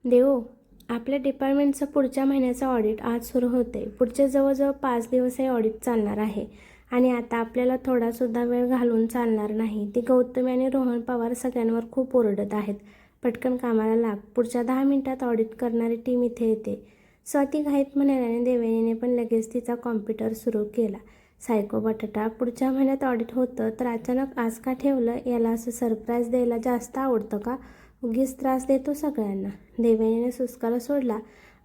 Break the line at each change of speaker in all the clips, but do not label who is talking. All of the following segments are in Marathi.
देवो, आपल्या डिपार्टमेंटचं पुढच्या महिन्याचं ऑडिट आज सुरू होते. पुढचे जवळजवळ 5 दिवस हे ऑडिट चालणार आहे आणि आता आपल्याला थोडासुद्धा वेळ घालवून चालणार नाही. ती गौतमी आणि रोहन पवार सगळ्यांवर खूप ओरडत आहेत. पटकन कामाला लाग. पुढच्या 10 मिनिटात ऑडिट करणारी टीम इथे येते. स्वाती घाईत म्हणाल्याने देवयानीने पण लगेच तिचा कॉम्प्युटर सुरू केला. सायको बटाटा, पुढच्या महिन्यात ऑडिट होतं तर अचानक आज का ठेवलं? याला असं सरप्राईज द्यायला जास्त आवडतं का? उगीच त्रास देतो सगळ्यांना. देवयानीने सुस्कारा सोडला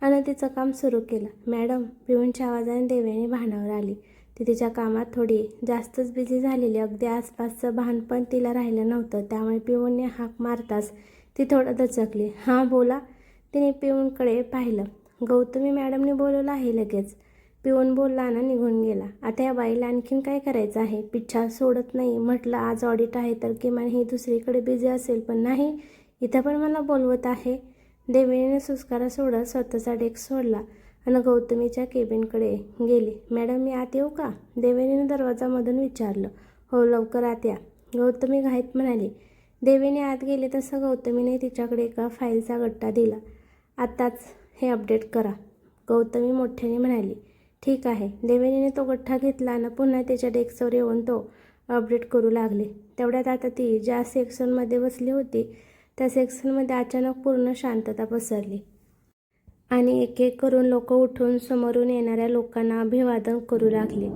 आणि तिचं काम सुरू केलं. मॅडम, पिऊनच्या आवाजाने देवयानी भानावर आली. ती तिच्या कामात थोडी जास्तच बिझी झालेली. अगदी आसपासचं भान पण तिला राहिलं नव्हतं. त्यामुळे पिऊनने हाक मारताच ती थोडं दचकली. हां बोला. तिने पिऊनकडे पाहिलं. गौतमी मॅडमने बोलवलं आहे लगेच. पिऊन बोलला आणि निघून गेला. आता या बाईला आणखीन काय करायचं आहे? पिच्छा सोडत नाही. म्हटलं आज ऑडिट आहे तर किमान ही दुसरीकडे बिझी असेल, पण नाही, इथं पण मला बोलवत आहे. देवयानीने सुस्कारा सोडत स्वतःचा डेस्क सोडला आणि गौतमीच्या केबिनकडे गेली. मॅडम, मी आत येऊ का? देवयानीने दरवाजामधून विचारलं. हो, लवकर आत या, गौतमी घाईत म्हणाली. देवयानी आत गेली तसं गौतमीने तिच्याकडे एका फाईलचा गट्टा दिला. आताच हे अपडेट करा, गौतमी मोठ्याने म्हणाली. ठीक आहे. देवयानीने तो गठ्ठा घेतला आणि पुन्हा त्याच्या डेस्कवर येऊन तो अपडेट करू लागले. तेवढ्यात आता ती ज्या सेक्शनमध्ये बसली होती त्या सेक्शनमध्ये अचानक पूर्ण शांतता पसरली आणि एक एक करून लोक उठून समोरून येणाऱ्या लोकांना अभिवादन करू लागले.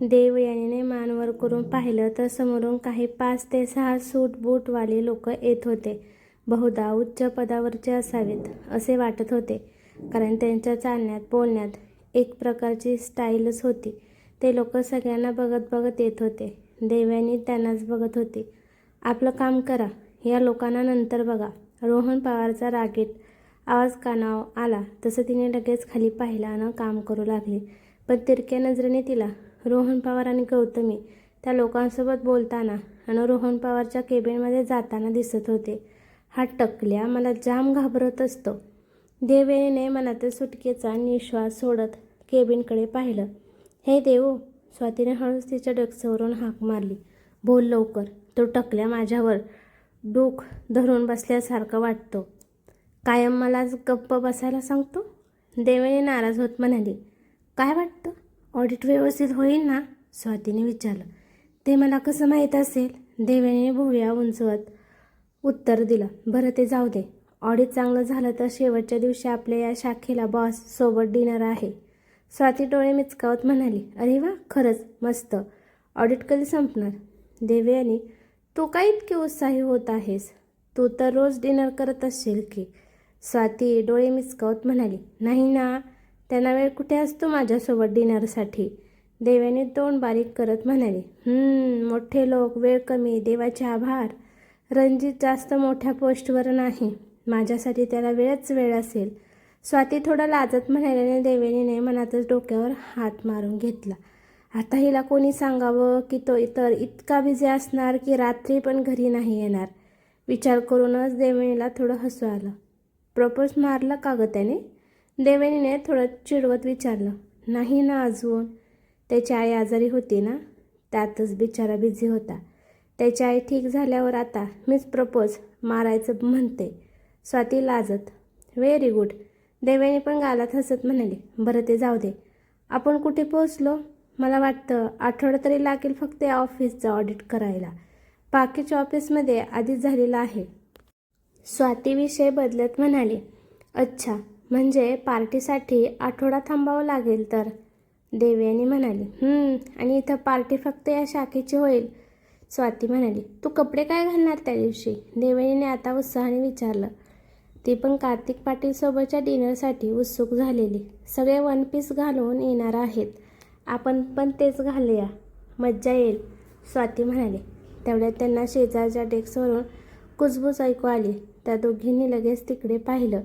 देवयानीने मान वर करून पाहिलं तर समोरून काही 5 ते 6 सूट बूटवाले लोक येत होते. बहुधा उच्च पदावरचे असावेत असे वाटत होते, कारण त्यांच्या चालण्यात बोलण्यात एक प्रकारची स्टाईलच होती. ते लोक सगळ्यांना बघत बघत येत होते. देवयानी त्यांनाच बघत होती. आपलं काम करा, या लोकांना नंतर बघा. रोहन पवारचा रागीट आवाज कानावर आला तसं तिने लगेच खाली पाहिलं आणि काम करू लागली. पण तिरक्या नजरेने तिला रोहन पवार आणि गौतमी त्या लोकांसोबत बोलताना आणि रोहन पवारच्या केबिनमध्ये जाताना दिसत होते. हा टकल्या मला जाम घाबरत असतो. देवयानीने मनातील सुटकेचा निश्वास सोडत केबिनकडे पाहिलं. हे देवो, स्वातीने हळूच तिच्या डेस्कवरून हाक मारली. बोल लवकर. तो टकल्या माझ्यावर डोक धरून बसल्यासारखं वाटतो. कायम मलाच गप्प बसायला सांगतो. देवयानी नाराज होत म्हणाली. काय वाटतं? ऑडिट व्यवस्थित होईल ना? स्वातीने विचारलं. ते मला कसं माहीत असेल? देवयानीने भुवया उंचवत उत्तर दिलं. बरं, ते जाऊ दे. ऑडिट चांगलं झालं तर शेवटच्या दिवशी आपल्या या शाखेला बॉस सोबत डिनर आहे. स्वाती डोळे मिचकावत म्हणाली. अरे वा, खरंच मस्त. ऑडिट कधी संपणार? देवयानी, तू काय इतकी उत्साही होत आहेस? तू तर रोज डिनर करत असशील की? स्वाती डोळे मिचकावत म्हणाली. नाही ना, त्यांना वेळ कुठे असतो माझ्यासोबत डिनरसाठी? देवयानी तोंड बारीक करत म्हणाली. मोठे लोक, वेळ कमी, देवाचे आभार. रणजित जास्त मोठ्या पोस्टवर नाही. माझ्यासाठी त्याला वेळच वेळ असेल. स्वाती थोडं लाजत म्हणाल्याने देवयानीने मनातच डोक्यावर हात मारून घेतला. आता हिला कोणी सांगावं की तो इतर इतका बिझी असणार की रात्री पण घरी नाही येणार? विचार करूनच देवयानीला थोडं हसू आलं. प्रपोज मारलं का गं त्याने? देवयानीने थोडं चिडवत विचारलं. नाही ना अजून. त्याची आई आजारी होती ना, त्यातच बिचारा बिझी होता. त्याची आई ठीक झाल्यावर आता मीच प्रपोज मारायचं म्हणते. स्वाती लाजत. Very good. देवयानी पण गालात हसत म्हणाली. बरं, ते जाऊ दे. आपण कुठे पोहोचलो? मला वाटतं आठवडा तरी लागेल फक्त या ऑफिसचं ऑडिट करायला. बाकीच्या ऑफिसमध्ये आधीच झालेलं आहे. स्वाती विषय बदलत म्हणाली. अच्छा, म्हणजे पार्टीसाठी आठवडा थांबावं लागेल तर? देवयानी म्हणाली. आणि इथं पार्टी फक्त या शाखेची होईल, स्वाती म्हणाली. तू कपडे काय घालणार त्या दिवशी? देवयानीने आता उत्साहाने विचारलं. ती पण कार्तिक पाटील सोबतच्या डिनरसाठी उत्सुक झालेली. सगळे वन पीस घालून येणार आहेत. आपण पण तेच घालूया, मज्जा येईल, स्वाती म्हणाली. तेवढ्यात त्यांना शेजारच्या डेस्कवरून कुजबूज ऐकू आली. त्या दोघींनी लगेच तिकडे पाहिलं.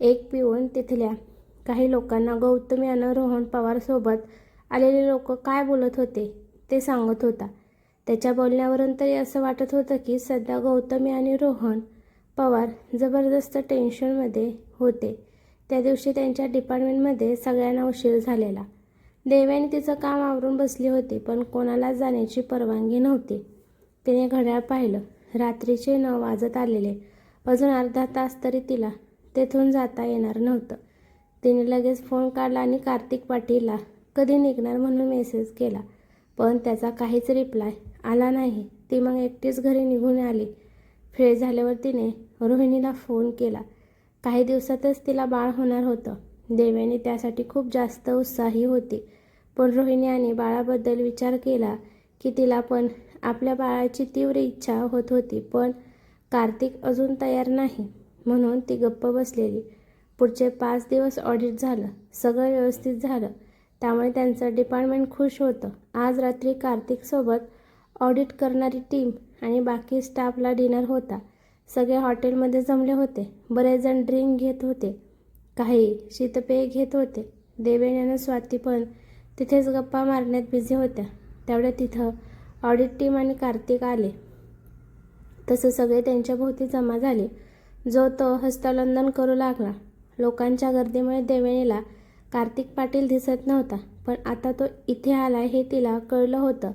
एक पिऊन तिथल्या काही लोकांना गौतमी आणि रोहन पवार सोबत आलेले लोक काय बोलत होते ते सांगत होता. त्याच्या बोलण्यावरून तरी असं वाटत होतं की सध्या गौतमी आणि रोहन पवार जबरदस्त टेन्शनमध्ये होते. त्या दिवशी त्यांच्या डिपार्टमेंटमध्ये सगळ्यांना उशीर झालेला. देवयानी तिचं काम आवरून बसली होती, पण कोणालाच जाण्याची परवानगी नव्हती. तिने घड्याळ पाहिलं. रात्रीचे 9 वाजत आलेले. अजून अर्धा तास तरी तिला तेथून जाता येणार नव्हतं. तिने लगेच फोन काढला आणि कार्तिक पाटीलला कधी निघणार म्हणून मेसेज केला, पण त्याचा काहीच रिप्लाय आला नाही. ती मग एकटीच घरी निघून आली. फ्रेश झाल्यावर तिने रोहिणीला फोन केला. काही दिवसातच तिला बाळ होणार होतं. देवयानी त्यासाठी खूप जास्त उत्साही होती, पण रोहिणी आणि बाळाबद्दल विचार केला की तिला पण आपल्या बाळाची तीव्र इच्छा होत होती. पण कार्तिक अजून तयार नाही म्हणून ती गप्प बसलेली. पुढचे 5 दिवस ऑडिट झालं. सगळं व्यवस्थित झालं, त्यामुळे त्यांचं डिपार्टमेंट खुश होतं. आज रात्री कार्तिकसोबत ऑडिट करणारी टीम आणि बाकी स्टाफला डिनर होता. सगळे हॉटेलमध्ये जमले होते. बरेच जण ड्रिंक घेत होते, काही शीतपेय घेत होते. देवयानी आणि स्वाती पण तिथेच गप्पा मारण्यात बिझी होत्या. तेवढ्या तिथं ऑडिट टीम आणि कार्तिक आले. तसं सगळे त्यांच्या भोवती जमा झाले. जो तो हस्तांदोलन करू लागला. लोकांच्या गर्दीमुळे देवयानीला कार्तिक पाटील दिसत नव्हता, पण आता तो इथे आला हे तिला कळलं होतं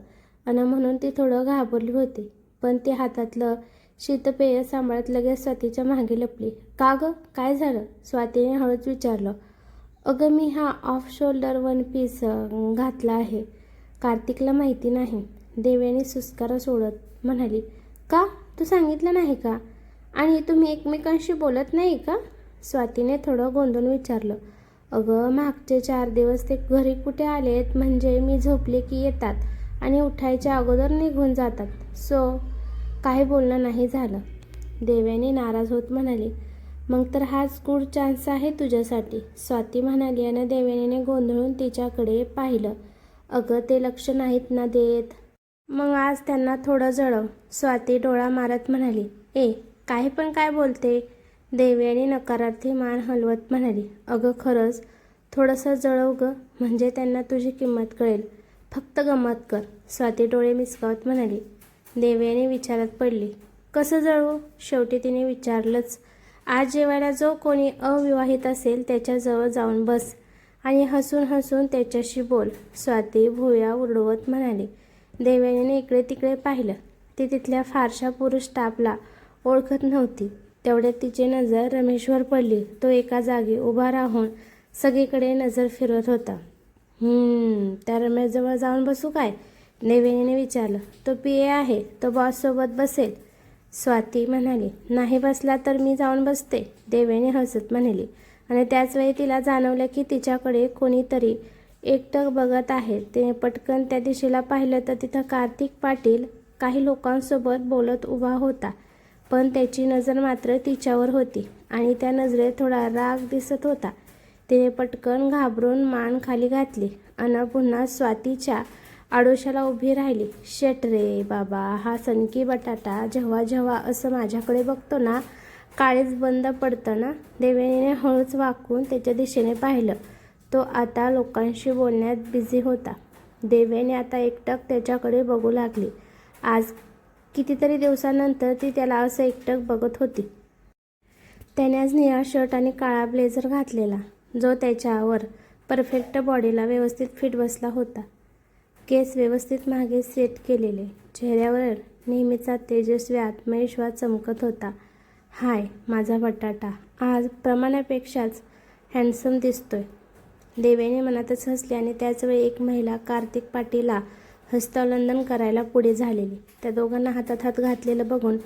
आणि म्हणून ती थोडं घाबरली होती. पण ती हातातलं शीतपेय सांभाळत लगेच स्वातीच्या मागे लपली. का गं, काय झालं? स्वातीने हळूच विचारलं. अगं, मी हा ऑफ शोल्डर वन पीस घातला आहे. कार्तिकला माहिती नाही. देवयानी सुस्कारा सोडत म्हणाली. का? तू सांगितलं नाही का? आणि तुम्ही एकमेकांशी बोलत नाही का? स्वातीने थोडं गोंधळून विचारलं. अगं, मागचे 4 दिवस ते घरी कुठे आलेत, म्हणजे मी झोपले की येतात आणि उठायच्या अगोदर निघून जातात. सो काही बोलणं नाही झालं. देवयानी नाराज होत म्हणाली. मग तर हाच गुड चान्स आहे तुझ्यासाठी, स्वाती म्हणाली आणि देवयानीने गोंधळून तिच्याकडे पाहिलं. अगं, ते लक्ष नाहीत ना देत. मग आज त्यांना थोडं जळव. स्वाती डोळा मारत म्हणाली. काही पण काय बोलते? देवयानी नकारार्थी मान हलवत म्हणाली. अगं, खरंच थोडंसं जळव गं, म्हणजे त्यांना तुझी किंमत कळेल. फक्त गंमत कर. स्वाती डोळे मिचकावत म्हणाली. देवयानी विचारात पडली. कसं जळवू? शेवटी तिने विचारलंच. आज जेवायला जो कोणी अविवाहित असेल त्याच्याजवळ जाऊन बस आणि हसून हसून त्याच्याशी बोल, स्वाती भुवया उडवत म्हणाली. देवयानीने इकडे तिकडे पाहिलं. ती तिथल्या फारशा पुरुष स्टाफला ओळखत नव्हती. तेवढ्यात तिची नजर रमेशवर पडली. तो एका जागी उभा राहून सगळीकडे नजर फिरवत होता. त्या रमेशजवळ जाऊन बसू काय? देवयानीने विचारलं. तो PA आहे, तो बॉससोबत बसेल. स्वाती म्हणाली. नाही बसला तर मी जाऊन बसते, देवयानी हसत म्हणाली. आणि त्याचवेळी तिला जाणवलं की तिच्याकडे कोणीतरी एकटक बघत आहे. तिने पटकन त्या दिशेला पाहिलं तर तिथं कार्तिक पाटील काही लोकांसोबत बोलत उभा होता. पण त्याची नजर मात्र तिच्यावर होती आणि त्या नजरेत थोडा राग दिसत होता. तिने पटकन घाबरून मान खाली घातली आणि पुन्हा स्वातीच्या आडोशाला उभी राहिली. शेट रे बाबा, हा सनकी बटाटा जेव्हा जेव्हा असं माझ्याकडे बघतो ना, काळीच बंद पडतं ना. देवयानीने हळूच वाकून त्याच्या दिशेने पाहिलं. तो आता लोकांशी बोलण्यात बिझी होता. देवयानी आता एकटक त्याच्याकडे बघू लागली. आज कितीतरी दिवसानंतर ती त्याला असं एकटक बघत होती. त्याने आज निळा शर्ट आणि काळा ब्लेझर घातलेला, जो त्याच्यावर परफेक्ट बॉडीला व्यवस्थित फिट बसला होता. केस व्यवस्थित मागे सेट केलेले. चेहऱ्यावर नेहमीचा तेजस्वी आत्मविश्वास चमकत होता. हाय माझा बटाटा, आज प्रमाणापेक्षाच हँडसम दिसतोय. देवयानी मनातच हसली आणि त्याचवेळी एक महिला कार्तिक पाटीलला हस्तांदोलन करायला पुढे झालेली. त्या दोघांना हातात हात घातलेलं बघून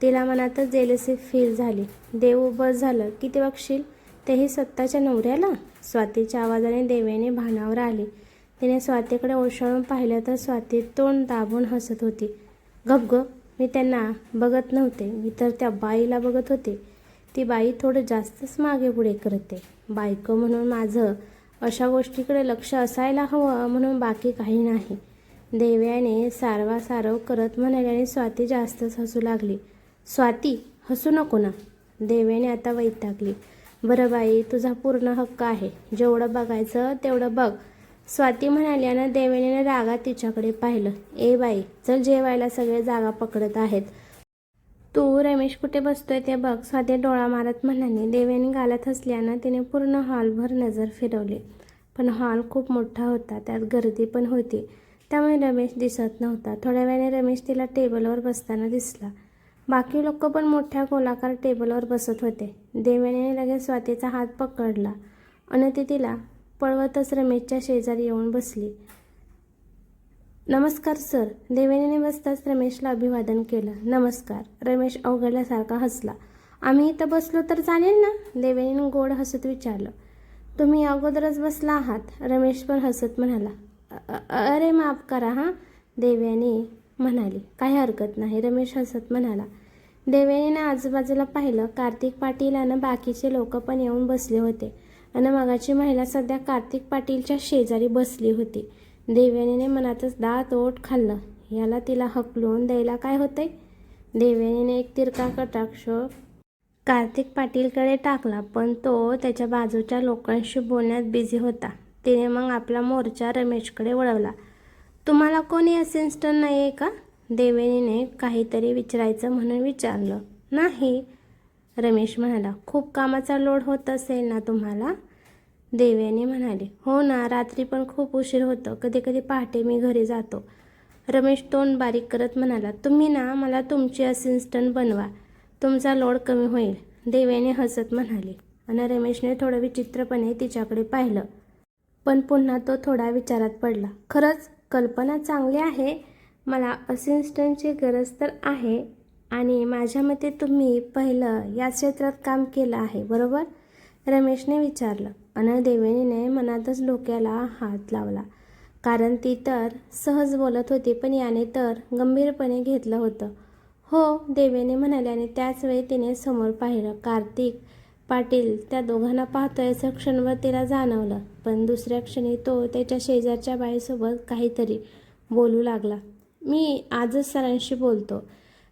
तिला मनातच जेलसी फील झाली. देव बस झालं, किती बघशील, तेही स्वतःच्या नवऱ्याला. स्वातीच्या आवाजाने देवयानी भानावर आली. तिने स्वातीकडे ओळसळून पाहिलं तर स्वाती तोंड दाबून हसत होती. गप ग, मी त्यांना बघत नव्हते, मी तर त्या बाईला बघत होते. ती बाई थोडं जास्तच मागे पुढे करते. बायको म्हणून माझं अशा गोष्टीकडे लक्ष असायला हवं, म्हणून बाकी काही नाही. देवयाने सारवासारव करत म्हणाली आणि स्वाती जास्तच हसू लागली. स्वाती, हसू नको ना. देवयानी आता वैतागली. बरं बाई, तुझा पूर्ण हक्क आहे, जेवढं बघायचं तेवढं बघ, स्वाती म्हणाली आणि देवयानीने रागात तिच्याकडे पाहिलं. बाई, चल जेवायला, सगळे जागा पकडत आहेत. तू रमेश कुठे बसतोय ते बघ, स्वाती डोळा मारत म्हणाली. देवयानी गालात हसल्यानं तिने पूर्ण हॉलभर नजर फिरवली. पण हॉल खूप मोठा होता, त्यात गर्दी पण होती, त्यामुळे रमेश दिसत नव्हता. थोड्या वेळाने रमेश तिला टेबलवर बसताना दिसला. बाकी लोक पण मोठ्या गोलाकार टेबलवर बसत होते. देवयानीने लगेच स्वातीचा हात पकडला आणि ती तिला पळवतच रमेशच्या शेजारी येऊन बसली. नमस्कार सर. देवयानीने बसताच रमेशला अभिवादन केलं. नमस्कार. रमेश अवघडल्यासारखा हसला. आम्ही इथं बसलो तर चालेल ना? देवयानीने गोड हसत विचारलं. तुम्ही अगोदरच बसला आहात. रमेश पण हसत म्हणाला. अरे माफ करा हां, देवयानी म्हणाली. काही हरकत नाही, रमेश हसत म्हणाला. देवयानीने आजूबाजूला पाहिलं. कार्तिक पाटील आणि बाकीचे लोक पण येऊन बसले होते आणि मगाची महिला सध्या कार्तिक पाटीलच्या शेजारी बसली होती. देवयानीने मनातच दात ओठ खाल्लं. याला तिला हकलून द्यायला काय होतंय? देवयानीने एक तिरका कटाक्ष कार्तिक पाटीलकडे टाकला, पण तो त्याच्या बाजूच्या लोकांशी बोलण्यात बिझी होता. तिने मग आपला मोर्चा रमेशकडे वळवला. तुम्हाला कोणी असिस्टंट नाही आहे का? देवयानीने काहीतरी विचारायचं म्हणून विचारलं. नाही, रमेश म्हणाला. खूप कामाचा लोड होत असेल ना तुम्हाला? देवयानी म्हणाली. हो ना, रात्री पण खूप उशीर होतं. कधी कधी पहाटे मी घरी जातो. रमेश तोंड बारीक करत म्हणाला. तुम्ही ना मला तुमची असिस्टंट बनवा, तुमचा लोड कमी होईल. देवयानी हसत म्हणाली आणि रमेशने थोडं विचित्रपणे तिच्याकडे पाहिलं. पण पुन्हा तो थोडा विचारात पडला. खरंच कल्पना चांगली आहे. मला असिस्टंटची गरज तर आहे आणि माझ्या मते तुम्ही पहिलं या क्षेत्रात काम केलं आहे, बरोबर? रमेशने विचारलं आणि देवयानीने मनातच डोक्याला हात लावला. कारण ती तर सहज बोलत होती, पण याने तर गंभीरपणे घेतलं होतं. हो, देवयानी म्हणाल्याने त्याच वेळी तिने समोर पाहिलं. कार्तिक पाटील त्या दोघांना पाहतोय असं क्षणभर तिला जाणवलं, पण दुसऱ्या क्षणी तो त्याच्या शेजारच्या बाईसोबत काहीतरी बोलू लागला. मी आजच सरांशी बोलतो,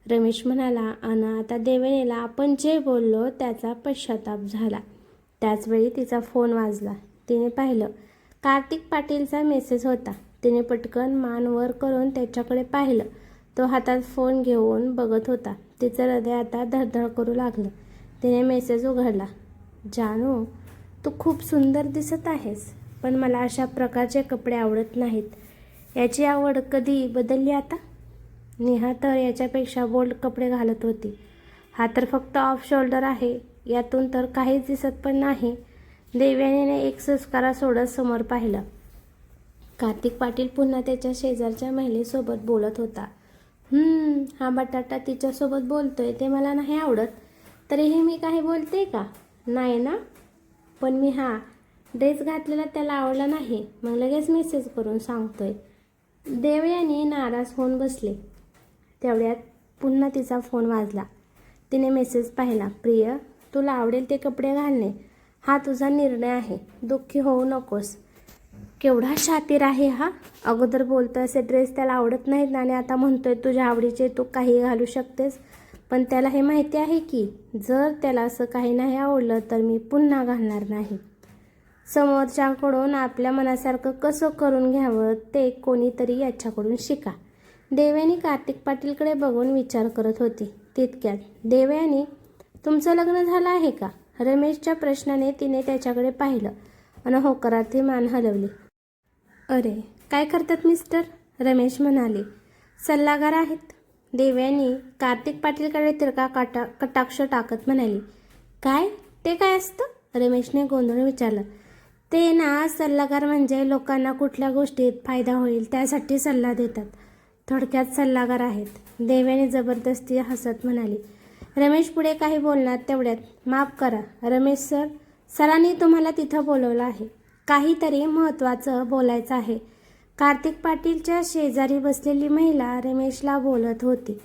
रमेश म्हणाला आणि आता देवयानीला आपण जे बोललो त्याचा पश्चाताप झाला. त्याचवेळी तिचा फोन वाजला. तिने पाहिलं. कार्तिक पाटीलचा मेसेज होता. तिने पटकन मान वर करून त्याच्याकडे पाहिलं. तो हातात फोन घेऊन बघत होता. तिचं हृदय आता धडधड करू लागलं. तिने मेसेज उघडला. जानू, तू खूप सुंदर दिसत आहेस, पण मला अशा प्रकारचे कपडे आवडत नाहीत. याची आवड कधी बदलली आता? नेहा तर याच्यापेक्षा बोल्ड कपडे घालत होती. हा तर फक्त ऑफ शोल्डर आहे, यातून तर काहीच दिसत पण नाही. देवयानीने एक सुस्कारा सोडत समोर पाहिलं. कार्तिक पाटील पुन्हा त्याच्या शेजारच्या महिलेसोबत बोलत होता. हा बटाटा तिच्यासोबत बोलतोय ते मला नाही आवडत. तरीही मी काही बोलते का? नाही ना? पण मी हा ड्रेस घातलेला त्याला आवडला नाही, मग लगेच मेसेज करून सांगतोय. देवयानी नाराज होऊन बसले. तेवढ्यात पुन्हा तिचा फोन वाजला. तिने मेसेज पाहिला. प्रिय, तुला आवडेल ते कपडे घालणे हा तुझा निर्णय आहे. दुःखी होऊ नकोस. केवढा शातीर आहे हा. अगोदर बोलतोय असे ड्रेस त्याला आवडत नाहीत आणि आता म्हणतोय तुझ्या आवडीचे तू काही घालू शकतेस. पण त्याला हे माहिती आहे की जर त्याला असं काही नाही आवडलं तर मी पुन्हा घालणार नाही. समोरच्याकडून आपल्या मनासारखं कसं करून घ्यावं ते कोणीतरी याच्याकडून शिका. देवयानी कार्तिक पाटीलकडे बघून विचार करत होती. तितक्यात देवयानी, तुमचं लग्न झालं आहे का? रमेशच्या प्रश्नाने तिने त्याच्याकडे पाहिलं आणि होकारार्थी मान हलवली. अरे, काय करतात मिस्टर? रमेश म्हणाले. सल्लागार आहेत. देवयानी कार्तिक पाटीलकडे तिरका कटाक्ष टाकत म्हणाली. काय? ते काय असतं? रमेशने गोंधळून विचारलं. ते ना, सल्लागार म्हणजे लोकांना कुठल्या गोष्टीत फायदा होईल त्यासाठी सल्ला देतात. थोडक्यात सल्लागार आहेत. देवयानी जबरदस्ती हसत म्हणाली. रमेश पुढे काही बोलणार तेवढ्यात माफ करा रमेश सर, सरांनी तुम्हाला तिथं बोलवलं आहे. काहीतरी महत्त्वाचं बोलायचं आहे. कार्तिक पाटीलच्या शेजारी बसलेली महिला रमेशला बोलत होती.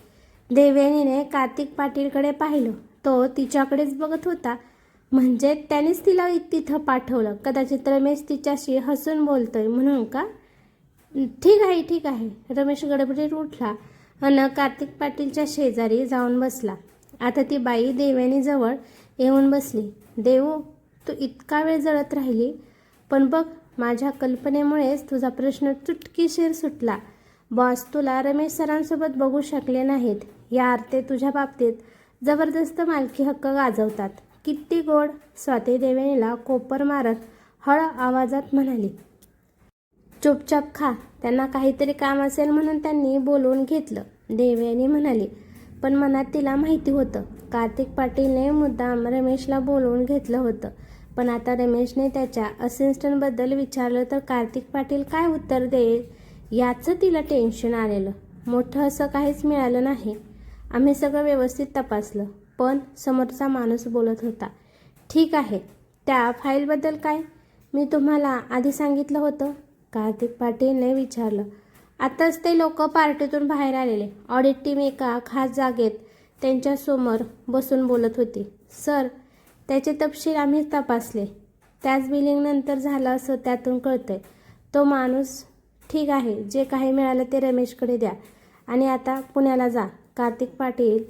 देवयानीने कार्तिक पाटीलकडे पाहिलं. तो तिच्याकडेच बघत होता. म्हणजे त्यानेच तिला तिथं पाठवलं. कदाचित रमेश तिच्याशी हसून बोलतोय म्हणून का? ठीक आहे. रमेश गडबडीत उठला आणि कार्तिक पाटीलच्या शेजारी जाऊन बसला. आता ती बाई देवयानीजवळ येऊन बसली. देवू, तू इतका वेळ जळत राहिली, पण बघ माझ्या कल्पनेमुळेच तुझा प्रश्न चुटकीशीर सुटला. बॉस तुला रमेश सरांसोबत बघू शकले नाहीत या अर्थे तुझ्या बाबतीत जबरदस्त मालकी हक्क गाजवतात. किती गोड. स्वाती देवयानीला कोपर मारत हळ आवाजात म्हणाली. चुपचाप खा. त्यांना काहीतरी काम असेल म्हणून त्यांनी बोलवून घेतलं. देवयानी म्हणाली. पण मनात तिला माहिती होतं कार्तिक पाटीलने मुद्दाम रमेशला बोलवून घेतलं होतं. पण आता रमेशने त्याच्या असिस्टंटबद्दल विचारलं तर कार्तिक पाटील काय उत्तर देईल याचं तिला टेन्शन आलेलं. मोठं असं काहीच मिळालं नाही. आम्ही सगळं व्यवस्थित तपासलं, पण समोरचा माणूस बोलत होता. ठीक आहे, त्या फाईलबद्दल काय? मी तुम्हाला आधी सांगितलं होतं, कार्तिक पाटीलने विचारलं. आताच ते लोक पार्टीतून बाहेर आलेले. ऑडिट टीम एका खास जागेत त्यांच्यासमोर बसून बोलत होती. सर, त्याचे तपशील आम्हीच तपासले. त्याच बिलिंगनंतर झालं असं त्यातून कळतंय. तो माणूस ठीक आहे, जे काही मिळालं ते रमेशकडे द्या आणि आता पुण्याला जा. कार्तिक पाटील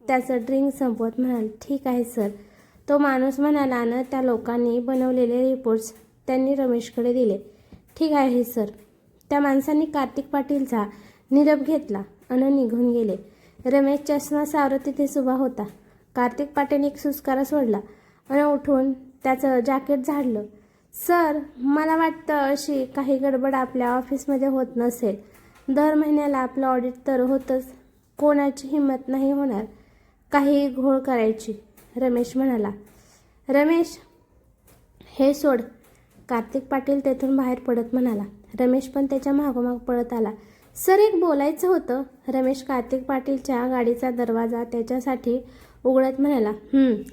त्याचं ड्रिंक संपवत म्हणाले. ठीक आहे सर. तो माणूस म्हणाला आणि त्या लोकांनी बनवलेले रिपोर्ट्स त्यांनी रमेशकडे दिले. ठीक आहे सर. त्या माणसांनी कार्तिक पाटीलचा निरोप घेतला आणि निघून गेले. रमेश चष्मा सावरत तिथेच उभा होता. कार्तिक पाटील एक सुस्कारा सोडला आणि उठून त्याचं जॅकेट झाडलं. सर, मला वाटतं अशी काही गडबड आपल्या ऑफिसमध्ये होत नसेल. दर महिन्याला आपलं ऑडिट तर होतंच. कोणाची हिंमत नाही होणार काही घोळ करायची, रमेश म्हणाला. रमेश, हे सोड. कार्तिक पाटील तेथून बाहेर पडत म्हणाला. रमेश पण त्याच्या मागोमाग पळत आला. सर, एक बोलायचं होतं. रमेश कार्तिक पाटीलच्या गाडीचा दरवाजा त्याच्यासाठी उघडत म्हणाला.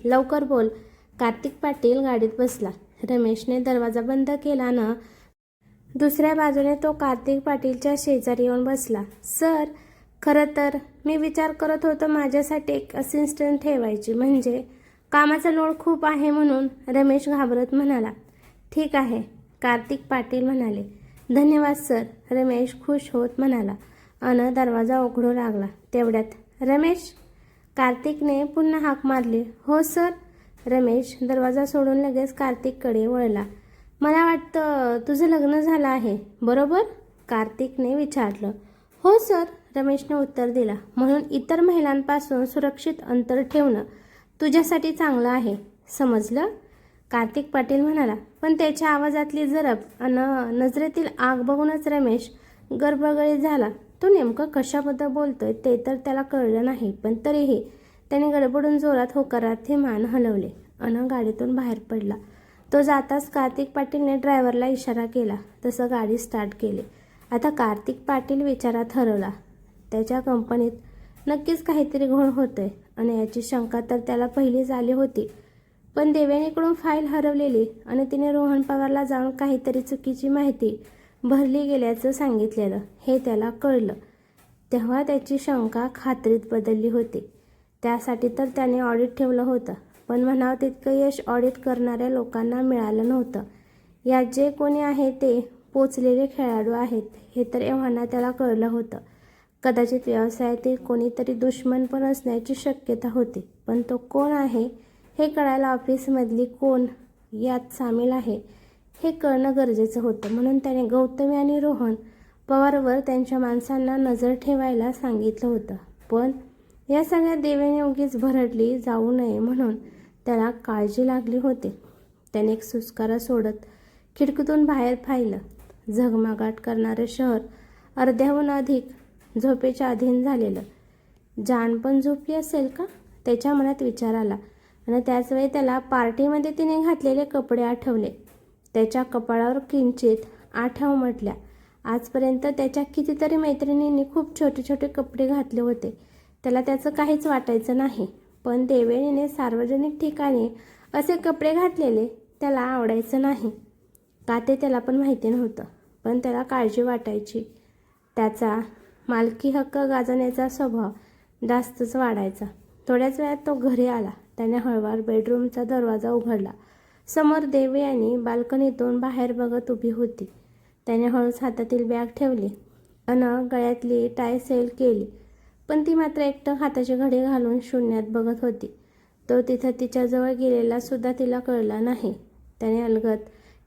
लवकर बोल. कार्तिक पाटील गाडीत बसला. रमेशने दरवाजा बंद केला ना दुसऱ्या बाजूने तो कार्तिक पाटीलच्या शेजारी येऊन बसला. सर, खरं तर मी विचार करत होतो माझ्यासाठी एक असिस्टंट ठेवायची, म्हणजे कामाचा लोड खूप आहे म्हणून, रमेश घाबरत म्हणाला. ठीक आहे, कार्तिक पाटील म्हणाले. धन्यवाद सर, रमेश खुश होत म्हणाला आणि दरवाजा उघडू लागला. तेवढ्यात रमेश, कार्तिकने पुन्हा हाक मारली. हो सर. रमेश दरवाजा सोडून लगेच कार्तिककडे वळला. मला वाटतं तुझं लग्न झालं आहे, बरोबर? कार्तिकने विचारलं. हो सर, रमेशने उत्तर दिला. म्हणून इतर महिलांपासून सुरक्षित अंतर ठेवणं तुझ्यासाठी चांगलं आहे, समजलं? कार्तिक पाटील म्हणाला. पण त्याच्या आवाजातली जरब आणि नजरेतील आग बघूनच रमेश गडबडीत झाला. तो नेमकं कशाबद्दल बोलतोय ते तर त्याला कळलं नाही, पण तरीही त्याने गडबडून जोरात होकारार्थी मान हलवले आणि गाडीतून बाहेर पडला. तो जाताच कार्तिक पाटीलने ड्रायव्हरला इशारा केला तसं गाडी स्टार्ट केली. आता कार्तिक पाटील विचारात हरवला. त्याच्या कंपनीत नक्कीच काहीतरी घोळ होतोय आणि याची शंका तर त्याला पहिलीच आली होती. पण देवयानीकडून फाईल हरवलेली आणि तिने रोहन पवारला जाऊन काहीतरी चुकीची माहिती भरली गेल्याचं सांगितलेलं हे त्याला कळलं. तेव्हा त्याची शंका खात्रीत बदलली होती. त्यासाठी तर त्याने ऑडिट ठेवलं होतं, पण म्हणावं तितकं यश ऑडिट करणाऱ्या लोकांना मिळालं नव्हतं. यात जे कोणी आहे ते पोचलेले खेळाडू आहेत हे तर एव्हाना त्याला कळलं होतं. कदाचित व्यवसायातील कोणीतरी दुश्मन पण असण्याची शक्यता होती, पण तो कोण आहे हे कळायला ऑफिसमधली कोण यात सामील आहे हे कळणं गरजेचं होतं. म्हणून त्याने गौतमी आणि रोहन पवारवर त्यांच्या माणसांना नजर ठेवायला सांगितलं होतं. पण या सगळ्या देवेने उगीच भरडली जाऊ नये म्हणून त्याला काळजी लागली होती. त्याने एक सुस्कारा सोडत खिडकीतून बाहेर पाहिलं. झगमगाट करणारं शहर अर्ध्याहून अधिक झोपेच्या अधीन झालेलं. जान पण झोपली असेल का, त्याच्या मनात विचार आला आणि त्याचवेळी त्याला पार्टीमध्ये तिने घातलेले कपडे आठवले. त्याच्या कपाळावर किंचित आठव म्हटल्या. आजपर्यंत त्याच्या कितीतरी मैत्रिणींनी खूप छोटे छोटे कपडे घातले होते. त्याला त्याचं काहीच वाटायचं नाही, पण देवेनीने सार्वजनिक ठिकाणी असे कपडे घातलेले त्याला आवडायचं नाही. का ते त्याला पण माहिती नव्हतं, पण त्याला काळजी वाटायची. त्याचा मालकी हक्क गाजवण्याचा स्वभाव जास्तच वाढायचा. थोड्याच वेळात तो घरी आला. त्याने हळूवार बेडरूमचा दरवाजा उघडला. समोर देवयानी बाल्कनीतून बाहेर बघत उभी होती. त्याने हळूच हातातील बॅग ठेवली आणि गळ्यातली टाय सेल केली, पण ती मात्र एकटक हाताची घडी घालून शून्यात बघत होती. तो तिथं तिच्याजवळ गेलेला सुद्धा तिला कळला नाही. त्याने अलगद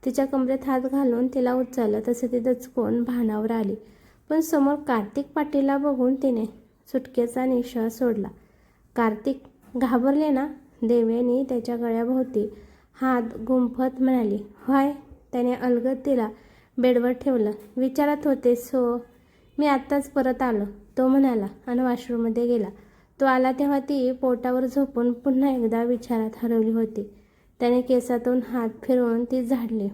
तिच्या कमरेत हात घालून तिला उचललं तसे ती दचकून भानावर आली. पण समोर कार्तिक पाटीलला बघून तिने सुटकेचा निश्वास सोडला. कार्तिक, घाबरले ना, देवयानी त्याच्या गळ्याभोवती हात गुंफत म्हणाली. व्हाय. त्याने अलगद तिला बेडवर ठेवलं. विचारत होते सो, मी आत्ताच परत आलो, तो म्हणाला आणि वॉशरूममध्ये गेला. तो आला तेव्हा ती पोटावर झोपून पुन्हा एकदा विचारात हरवली होती. त्याने केसातून हात फिरवून ती झाडली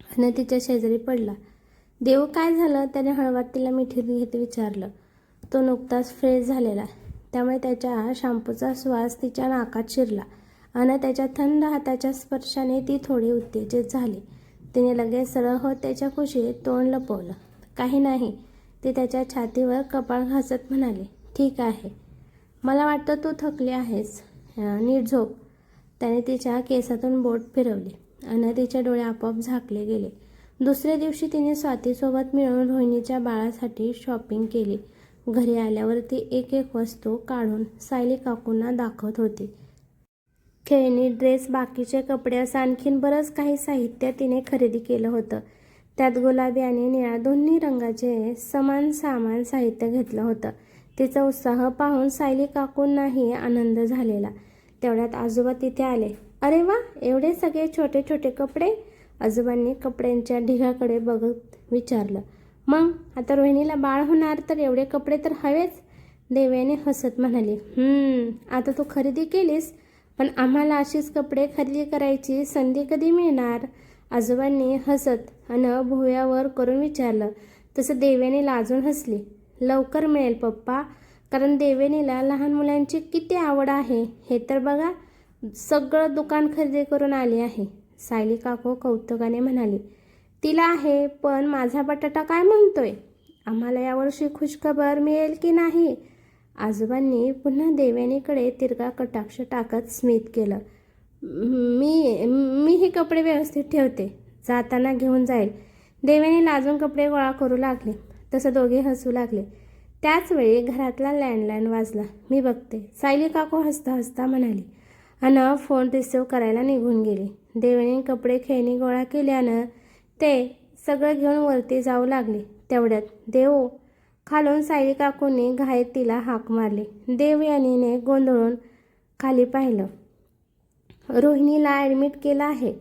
आणि तिच्या शेजारी पडला. देव, काय झालं? त्याने हळवात तिला मिठीत घेत विचारलं. तो नुकताच फ्रेश झालेला, त्यामुळे त्याच्या शॅम्पूचा श्वास तिच्या नाकात शिरला आणि त्याच्या थंड हाताच्या स्पर्शाने ती थोडी उत्तेजित झाली. तिने लगेच सरळ होत त्याच्या कुशीत तोंड लपवलं. काही नाही, ती त्याच्या छातीवर कपाळ घासत म्हणाली. ठीक आहे, मला वाटतं तू थकली आहेस, नीट झोप. त्याने तिच्या केसातून बोट फिरवली आणि तिचे डोळे आपोआप झाकले गेले. दुसऱ्या दिवशी तिने स्वातीसोबत मिळून रोहिणीच्या बाळासाठी शॉपिंग केली. घरी आल्यावर ती एक एक वस्तू काढून सायली काकूंना दाखवत होती. खेळणी, ड्रेस, बाकीचे कपडे असं आणखीन बरंच काही साहित्य तिने खरेदी केलं होतं. त्यात गुलाबी आणि निळा दोन्ही रंगाचे समान सामान साहित्य घेतलं होतं. तिचा उत्साह पाहून सायली काकूंनाही आनंद झालेला. तेवढ्यात आजोबा तिथे आले. अरे वा, एवढे सगळे छोटे छोटे कपडे? आजोबांनी कपड्यांच्या ढिगाकडे बघत विचारलं. मग आता रोहिणीला बाळ होणार तर एवढे कपडे तर हवेच, देवयानी हसत म्हणाली. आता तू खरेदी केलीस, पण आम्हाला अशीच कपडे खरेदी करायची संधी कधी मिळणार? आजोबांनी हसत आणि भुवयावर करून विचारलं. तसं देवयानी लाजून हसली. लवकर मिळेल पप्पा, कारण देवयानीला लहान मुलांची किती आवड आहे हे तर बघा. सगळं दुकान खरेदी करून आली आहे, सायली काकू कौतुकाने म्हणाली. तिला आहे, पण माझा बटाटा काय म्हणतोय? आम्हाला यावर्षी खुशखबर मिळेल की नाही? आजोबांनी पुन्हा देवयानीकडे तिरका कटाक्ष टाकत स्मित केलं. मी हे कपडे व्यवस्थित ठेवते, जाताना घेऊन जाईल. देवयानी लाजून कपडे गोळा करू लागले. तसं दोघे हसू लागले. त्याचवेळी घरातला लँडलाईन वाजला. मी बघते, सायली काकू हसता हसता म्हणाली आणि फोन रिसिव्ह करायला निघून गेली. देवयानी कपडे खेळणी गोळा केल्यानं ते सगळं घेऊन वरती जाऊ लागले. तेवढ्यात देव, खालून सायली काकूंनी घाईत तिला हाक मारली. देवयानीने गोंधळून खाली पाहिलं. रोहिणीला ॲडमिट केलं आहे.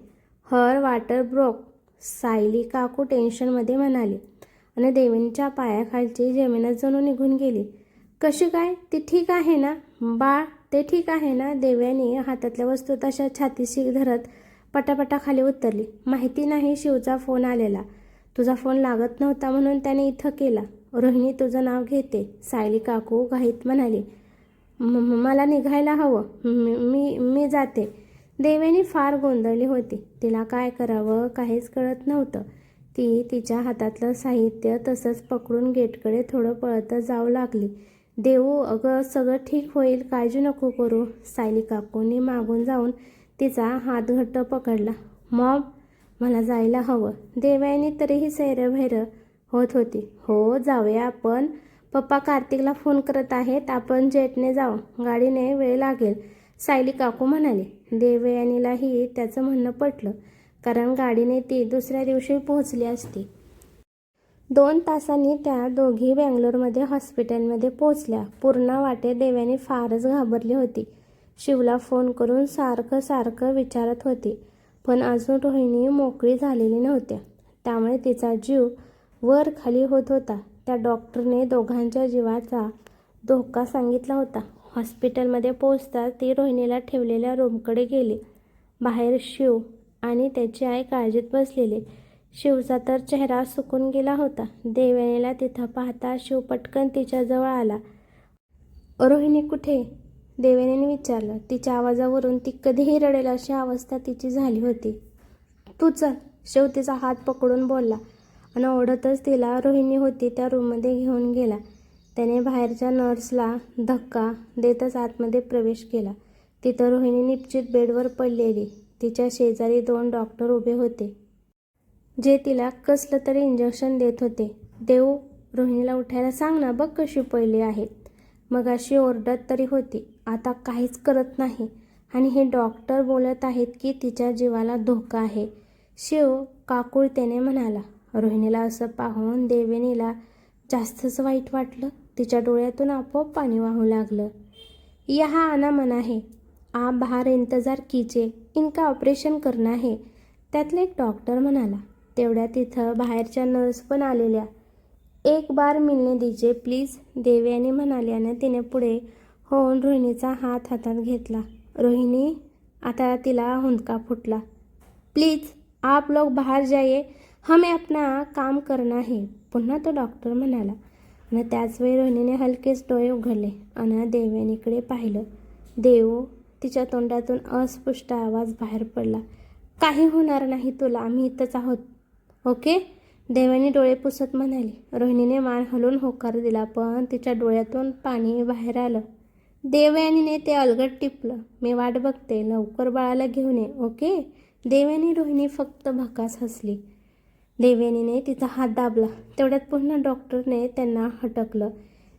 हर वाटर ब्रोक, सायली काकू टेन्शनमध्ये म्हणाली आणि देवयानीच्या पायाखालची जमीनच जणू निघून गेली. कशी काय? ती ठीक आहे ना? बाळ ते ठीक आहे ना? देवयानी हातातल्या वस्तू तशा छातीशी धरत पटापटा खाली उतरली. माहिती नाही, शिवचा फोन आलेला. तुझा फोन लागत नव्हता म्हणून त्याने इथं केला. रोहिणी तुझं नाव घेते, सायली काकू घाईत म्हणाली. मला निघायला हवं, मी जाते. देवयानी फार गोंधळली होती. तिला काय करावं काहीच कळत नव्हतं. ती तिच्या हातातलं साहित्य तसंच पकडून गेटकडे थोडं पळतच जाऊ लागली. देवू, अगं सगळं ठीक होईल, काळजी नको करू. सायली काकूंनी मागून जाऊन तिचा हात घट्ट पकडला. मॉम, मला जायला हवं. देवयानी तरीही सैरभैर होत होती. हो, जाऊया आपण. पप्पा कार्तिकला फोन करत आहेत, आपण जेटने जाऊ, गाडीने वेळ लागेल, सायली काकू म्हणाली. देवयानीलाही त्याचं म्हणणं पटलं, कारण गाडीने ती दुसऱ्या दिवशी पोहोचली असती. 2 तासांनी त्या दोघी बँगलोरमध्ये हॉस्पिटलमध्ये पोहोचल्या. पूर्ण वाटेत देवयानी फारच घाबरली होती. शिवला फोन करून सारखं विचारत होती, पण अजून रोहिणी मोकळी झालेली नव्हत्या. त्यामुळे तिचा जीव वर खाली होत होता. त्या डॉक्टरने दोघांच्या जीवाचा धोका सांगितला होता. हॉस्पिटलमध्ये पोहोचताच ती रोहिणीला ठेवलेल्या रूमकडे गेली. बाहेर शिव आणि त्याची आई काळजीत बसलेले. शिवचा तर चेहरा सुकून गेला होता. देवयानीला तिथं पाहता शिव पटकन तिच्याजवळ आला. रोहिणी कुठे? देवयानीने विचारलं. तिच्या आवाजावरून ती कधीही रडेल अशी अवस्था तिची झाली होती. तू चल, शिव तिचा हात पकडून बोलला आणि ओढतच तिला रोहिणी होती त्या रूममध्ये घेऊन गेला. त्याने बाहेरच्या नर्सला धक्का देतच आतमध्ये प्रवेश केला. तिथं रोहिणी निश्चित बेडवर पडलेली. तिच्या शेजारी 2 डॉक्टर उभे होते, जे तिला कसलं तरी इंजेक्शन देत होते. देऊ, रोहिणीला उठायला सांग ना, बघ कशी पडली आहे. मगाशी ओरडत तरी होती, आता काहीच करत नाही. आणि हे डॉक्टर बोलत आहेत की तिच्या जीवाला धोका आहे, शिव काकुळतेने म्हणाला. रोहिणीला असं पाहून देवयानीला जास्तच वाईट वाटलं. तिच्या डोळ्यातून आपोआप पाणी वाहू लागलं. यहाँ आना मना है, आप बाहर इंतजार कीजिए, इनका ऑपरेशन करना है, त्यातला एक डॉक्टर म्हणाला. तेवढ्या तिथं बाहेरच्या नर्स पण आलेल्या. एक बार मिलने दीजिए प्लीज, देवयानी म्हणाली आणि तिने पुढे होऊन रोहिणीचा हात हातात घेतला. रोहिणी, आता तिला हुंदका फुटला. प्लीज आप लोग बाहर जाइए, हमें अपना काम करना है, पुन्हा तो डॉक्टर म्हणाला. आणि त्याचवेळी रोहिणीने हलकेच डोळे उघडले आणि देवयानीकडे पाहिलं. देव, तिच्या तोंडातून अस्पष्ट आवाज बाहेर पडला. काही होणार नाही तुला, आम्ही इथंच आहोत, ओके? देवयानी डोळे पुसत म्हणाली. रोहिणीने मान हलवून होकार दिला, पण तिच्या डोळ्यातून पाणी बाहेर आलं. देवयानीने ते अलगद टिपलं. मी वाट बघते, लवकर बाळाला घेऊन ये, ओके? देवयानी. रोहिणी फक्त भकास हसली. देवयानीने तिचा हात दाबला. तेवढ्यात पुन्हा डॉक्टरने त्यांना हटकलं.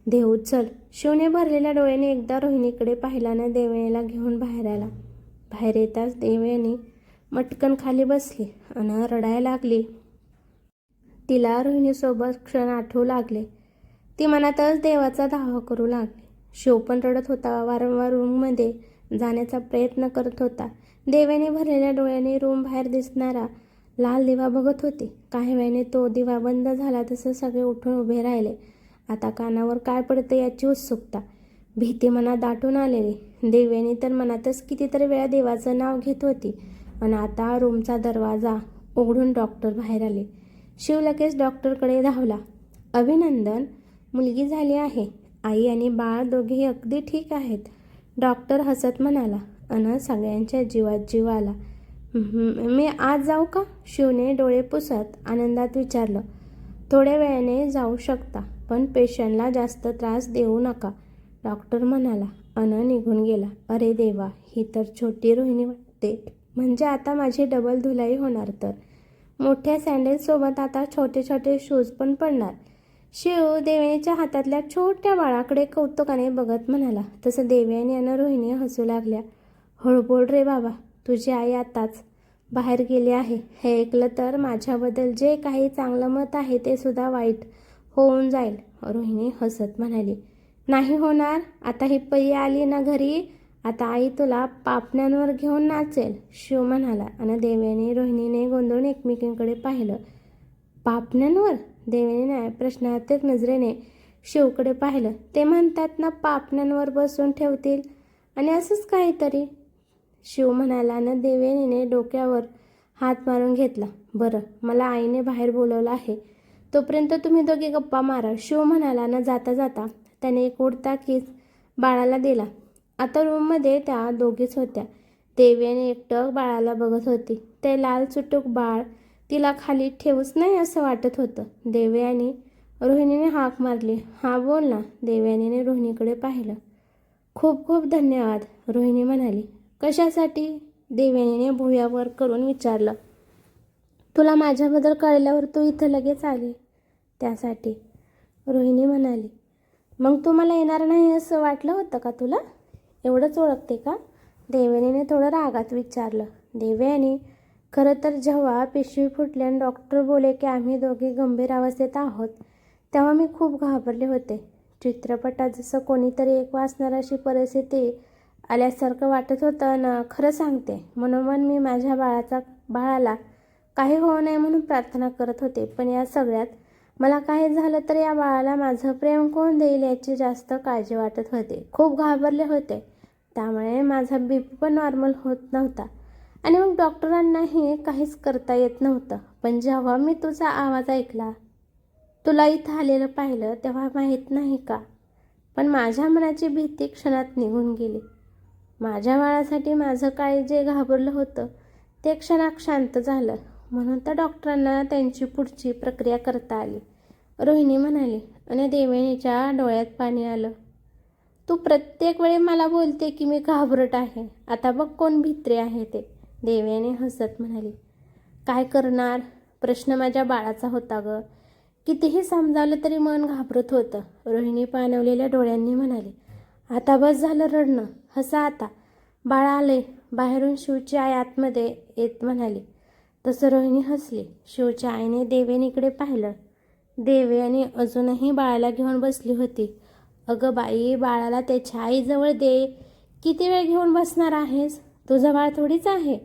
देव, चल. शिवने भरलेल्या डोळ्याने एकदा रोहिणीकडे पाहिल्यानं देवयानीला घेऊन बाहेर आला. बाहेर येताच देवयानी मटकन खाली बसली आणि रडायला लागली. तिला रोहिणीसोबत क्षण आठवू लागले. ती मनातच देवाचा धावा करू लागली. शिव पण रडत होता. वारंवार रूममध्ये जाण्याचा प्रयत्न करत होता. देवयानी भरलेल्या डोळ्याने रूम बाहेर दिसणारा लाल दिवा बघत होती. काही वेळाने तो दिवा बंद झाला तसं सगळे उठून उभे राहिले. आता कानावर काय पडतं याची उत्सुकता, भीती मनात दाटून आलेली. देवयानी तर मनातच कितीतरी वेळा देवाचं नाव घेत होती. आणि आता रूमचा दरवाजा उघडून डॉक्टर बाहेर आले. शिव लगेच डॉक्टरकडे धावला. अभिनंदन, मुलगी झाली आहे. आई आणि बाळ दोघेही अगदी ठीक आहेत, डॉक्टर हसत म्हणाला. आणि सगळ्यांच्या जीवात जीव आला. मी आज जाऊ का? शिवने डोळे पुसत आनंदात विचारलं. थोड्या वेळाने जाऊ शकता, पण पेशंटला जास्त त्रास देऊ नका, डॉक्टर म्हणाला आणि निघून गेला. अरे देवा, ही तर छोटी रोहिणी वाटते. म्हणजे आता माझी डबल धुलाई होणार तर. मोठ्या सँडलसोबत आता छोटे छोटे शूज पण पडणार. शिव देवयानीच्या हातातल्या छोट्या बाळाकडे कौतुकाने बघत म्हणाला. तसं देवयानी आणि रोहिणी हसू लागल्या. हळू बोल रे बाबा, तुझी आई आताच बाहेर गेली आहे. हे ऐकलं तर माझ्याबद्दल जे काही चांगलं मत आहे ते सुद्धा वाईट होऊन जाईल, रोहिणी हसत म्हणाली. नाही होणार. आता ही परी आली ना घरी, आता आई तुला पापण्यांवर घेऊन नाचेल, शिव म्हणाला. आणि देवयानी रोहिणीने गोंधळून एकमेकींकडे पाहिलं. पापण्यांवर? देवयानीने प्रश्नार्थक नजरेने शिवकडे पाहिलं. ते म्हणतात ना, पापण्यांवर बसून ठेवतील आणि असंच काहीतरी, शिव म्हणाला. आणि देवयानीने डोक्यावर हात मारून घेतला. बरं, मला आईने बाहेर बोलवलं आहे, तोपर्यंत तुम्ही दोघे गप्पा मारा, शिव म्हणाला. न जाता जाता त्याने एक उडता किस बाळाला दिला. आता रूममध्ये त्या दोघीच होत्या. देवयानी एकटक बाळाला बघत होती. ते लाल चुटूक बाळ तिला खाली ठेवूच नाही असं वाटत होतं. देवयानी, रोहिणीने हाक मारली. हा बोल ना. देवयानीने रोहिणीकडे पाहिलं. खूप खूप धन्यवाद, रोहिणी म्हणाली. कशासाठी? देवयानीने भुवयावर करून विचारलं. तुला माझ्याबद्दल कळल्यावर तू इथं लगेच आली, त्यासाठी, रोहिणी म्हणाली. मग तू मला येणार नाही असं वाटलं होतं का तुला? एवढंच ओळखते का? देवयानीने थोडं रागात विचारलं. देवयानी, खरं तर जेव्हा पिशवी फुटली आणि डॉक्टर बोलले की आम्ही दोघे गंभीर अवस्थेत आहोत, तेव्हा मी खूप घाबरले होते. चित्रपटात जसं कोणीतरी एक वाचणार अशी परिस्थिती आल्यासारखं वाटत होतं ना. खरं सांगते, मनोमन मी माझ्या बाळाला काही होऊ नये म्हणून प्रार्थना करत होते. पण या सगळ्यात मला काही झालं तर या बाळाला माझं प्रेम कोण देईल याची जास्त काळजी वाटत होते. खूप घाबरले होते. त्यामुळे माझा BP पण नॉर्मल होत नव्हता आणि मग डॉक्टरांनाही काहीच करता येत नव्हतं. पण जेव्हा मी तुझा आवाज ऐकला, तुला इथं आलेलं पाहिलं, तेव्हा माहीत नाही का, पण माझ्या मनाची भीती क्षणात निघून गेली. माझ्या बाळासाठी माझं काय जे घाबरलं होतं ते क्षणात शांत झालं. म्हणून तर डॉक्टरांना त्यांची पुढची प्रक्रिया करता आली, रोहिणी म्हणाली. आणि देवयानीच्या डोळ्यात पाणी आलं. तू प्रत्येक वेळी मला बोलते की मी घाबरट आहे, आता बघ कोण भित्रे आहे ते, देवयानी हसत म्हणाली. काय करणार, प्रश्न माझ्या बाळाचा होता ग. कितीही समजावलं तरी मन घाबरत होतं, रोहिणी पाणवलेल्या डोळ्यांनी म्हणाली. आता बस झालं रडणं, हसा आता, बाळ आले. बाहेरून शिवची आई आतमध्ये येत म्हणाली. तसं रोहिणी हसली. शिवच्या आईने देवयानीकडे पाहिलं. देवयानी अजूनही बाळाला घेऊन बसली होती. अगं बाई, बाळाला त्याच्या आईजवळ दे, किती वेळ घेऊन बसणार आहेस, तुझं बाळ थोडीच आहे,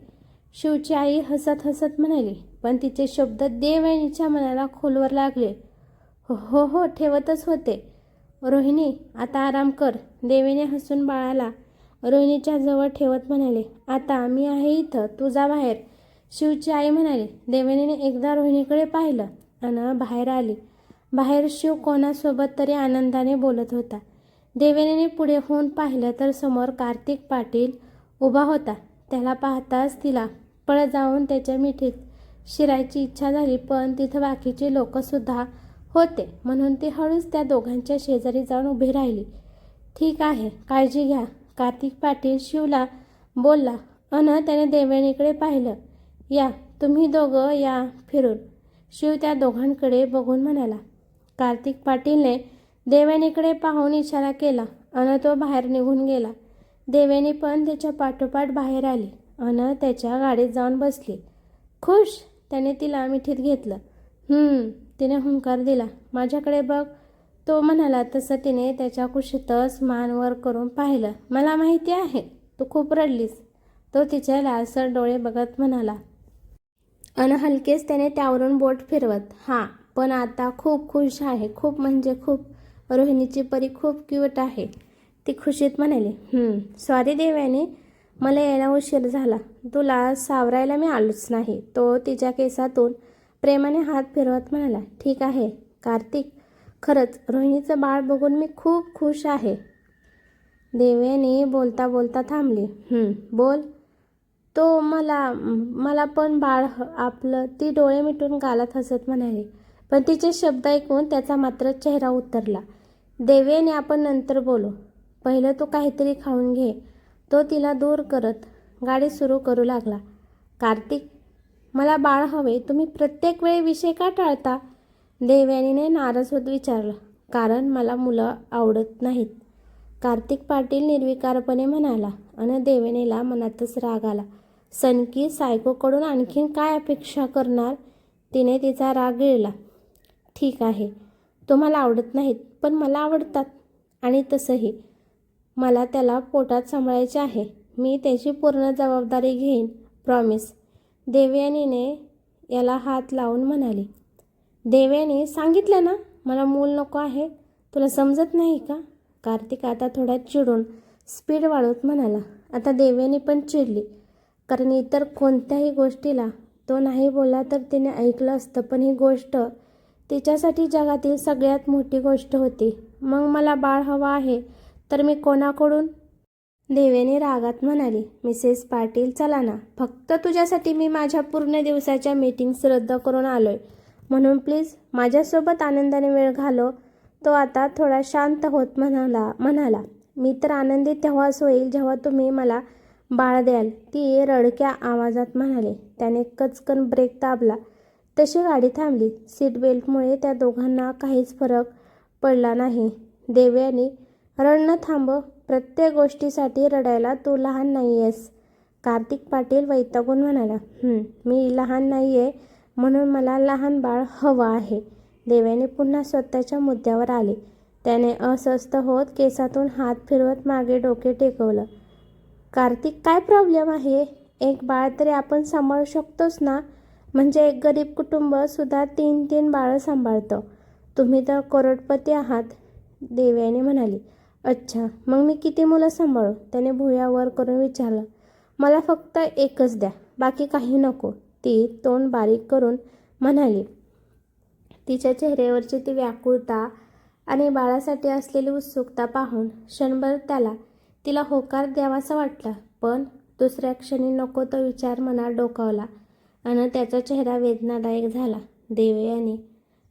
शिवची आई हसत हसत म्हणाली. पण तिचे शब्द देवयानीच्या मनाला खोलवर लागले. हो हो, ठेवतच होते. रोहिणी आता आराम कर, देवीने हसून बाळाला रोहिणीच्या जवळ ठेवत म्हणाले. आता मी आहे इथं, तू जा बाहेर. शिवची आई म्हणाली. देवयानीने एकदा रोहिणीकडे पाहिलं आणि बाहेर आली. बाहेर शिव कोणासोबत तरी आनंदाने बोलत होता. देवयानीने पुढे होऊन पाहिलं तर समोर कार्तिक पाटील उभा होता. त्याला पाहताच तिला पळत जाऊन त्याच्या मिठीत शिरायची इच्छा झाली, पण तिथं बाकीचे लोकसुद्धा होते म्हणून ती हळूच त्या दोघांच्या शेजारी जाऊन उभी राहिली. ठीक आहे, काळजी घ्या, कार्तिक पाटील शिवला बोलला अन त्याने देवयानीकडे पाहिलं. या, तुम्ही दोघं या फिरून. शिव त्या दोघांकडे बघून म्हणाला. कार्तिक पाटीलने देवयानीकडे पाहून इशारा केला अन तो बाहेर निघून गेला. देवयानी पण त्याच्या पाठोपाठ बाहेर आली अन त्याच्या गाडीत जाऊन बसली. खुश, त्याने तिला मिठीत घेतलं. तिने हुंकार दिला. माझ्याकडे बघ, तो म्हणाला. तसं तिने त्याच्या कुशीतच मान वर करून पाहिलं. मला माहिती आहे तू खूप रडलीस, तो तिच्या लालसर डोळे बघत म्हणाला. अन हलकेच त्याने त्यावरून बोट फिरवत. हां, पण आता खूप खुश आहे, खूप म्हणजे खूप. रोहिणीची परी खूप क्यूट आहे, ती खुशीत म्हणाली. सॉरी देवयानी, मला यायला उशीर झाला. तुला सावरायला मी आलोच नाही. तो तिच्या केसातून प्रेमाने हात फिरवत म्हणाला. ठीक आहे कार्तिक, खरंच रोहिणीचं बाळ बघून मी खूप खुश आहे. देवयानी बोलता बोलता थांबली. बोल. तो मला पण बाळ आपलं, ती डोळे मिटून गालात हसत म्हणाली. पण तिचे शब्द ऐकून त्याचा मात्र चेहरा उतरला. देवयानी, आपण नंतर बोलू, पहिलं तू काहीतरी खाऊन घे. तो तिला दूर करत गाडी सुरू करू लागला. कार्तिक, मला बाळ हवे, तुम्ही प्रत्येक वेळी विषय का टाळता? देवयानीने नाराज होत विचारलं. कारण मला मुलं आवडत नाहीत, कार्तिक पाटील निर्विकारपणे म्हणाला. आणि देवयानीला मनातच राग आला. सनकी सायकोकडून आणखीन काय अपेक्षा करणार? तिने तिचा राग गिळला. ठीक आहे, तुम्हाला आवडत नाहीत, पण मला आवडतात. आणि तसंही मला त्याला पोटात सांभाळायचे आहे. मी त्याची पूर्ण जबाबदारी घेईन, प्रॉमिस. देवयानीने याला हात लावून म्हणाली. देवयानी, सांगितलं ना मला मूल नको आहे, तुला समजत नाही का? कार्तिक आता थोडा चिडून स्पीड वाढवत म्हणाला. आता देवयानी पण चिडली, कारण इतर कोणत्याही गोष्टीला तो नाही बोलला तर तिने ऐकलं असतं, पण ही गोष्ट तिच्यासाठी जगातील सगळ्यात मोठी गोष्ट होती. मग मला बाळ हवं आहे तर मी कोणाकडून? देवयानी रागात म्हणाली. मिसेस पाटील, चला ना, फक्त तुझ्यासाठी मी माझ्या पूर्ण दिवसाच्या मीटिंग्स रद्द करून आलोय, म्हणून प्लीज माझ्यासोबत आनंदाने वेळ घालव. तो आता थोडा शांत होत म्हणाला. मी तर आनंदी तेव्हाच होईल जेव्हा तुम्ही मला बाळ द्याल, ती रडक्या आवाजात म्हणाले. त्याने कचकन ब्रेक दाबला तशी गाडी थांबली. सीट बेल्टमुळे त्या दोघांना काहीच फरक पडला नाही. देवयानी, रडणं थांबव, प्रत्येक गोष्टीसाठी रडायला तू लहान नाही आहेस, कार्तिक पाटील वैतागून म्हणाला. मी लहान नाही आहे, म्हणून मला लहान बाळ हवं आहे. देवयानी पुन्हा स्वतःच्या मुद्द्यावर आली. त्याने अस्वस्थ होत केसातून हात फिरवत मागे डोके टेकवलं. कार्तिक, काय प्रॉब्लेम आहे? एक बाळ तरी आपण सांभाळू शकतोस ना? म्हणजे एक गरीब कुटुंब सुद्धा 3-3 बाळं सांभाळतं. तुम्ही तर करोडपती आहात, देवयानी म्हणाली. अच्छा, मग मी किती मुलं सांभाळू? त्याने भुवया वर करून विचारलं. मला फक्त एकच द्या, बाकी काही नको, ती तोंड बारीक करून म्हणाली. तिच्या चेहऱ्यावरची ती व्याकुळता आणि बाळासाठी असलेली उत्सुकता पाहून क्षणभर तिला होकार द्यावासा वाटला, पण दुसऱ्या क्षणी नको तो विचार मनात डोकावला आणि त्याचा चेहरा वेदनादायक झाला. देवयानी,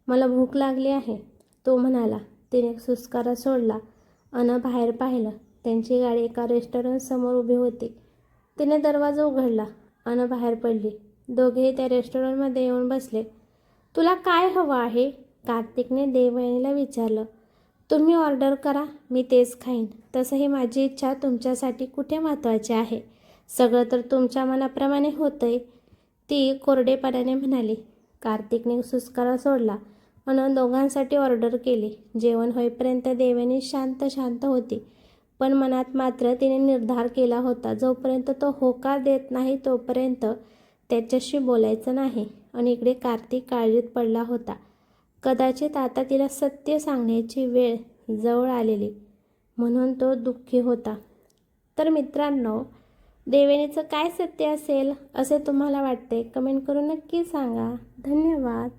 मला भूक लागली आहे, तो म्हणाला. तिने सुस्कारा सोडला आणि बाहेर पाहिलं. त्यांची गाडी एका रेस्टॉरंट समोर उभी होती. तिने दरवाजा उघडला आणि बाहेर पडली. दोघेही त्या रेस्टॉरंटमध्ये येऊन बसले. तुला काय हवं आहे? कार्तिकने देवयानीला विचारलं. तुम्ही ऑर्डर करा, मी तेच खाईन. तसंही माझी इच्छा तुमच्यासाठी कुठे महत्त्वाची आहे? सगळं तर तुमच्या मनाप्रमाणे होतंय, ती कोरडेपणाने म्हणाली. कार्तिकने सुस्कारा सोडला आणि दोघांसाठी ऑर्डर केली. जेवण होईपर्यंत देवयानी शांत होती, पण मनात मात्र तिने निर्धार केला होता, जोपर्यंत तो होकार देत नाही तोपर्यंत त्याच्याशी बोलायचं नाही. आणि इकडे कार्तिक काळजीत पडला होता. कदाचित आता तिला सत्य सांगण्याची वेळ जवळ आलेली, म्हणून तो दुःखी होता. तर मित्रांनो, देवयानीचं काय सत्य असेल असे तुम्हाला वाटते? कमेंट करून नक्की सांगा. धन्यवाद.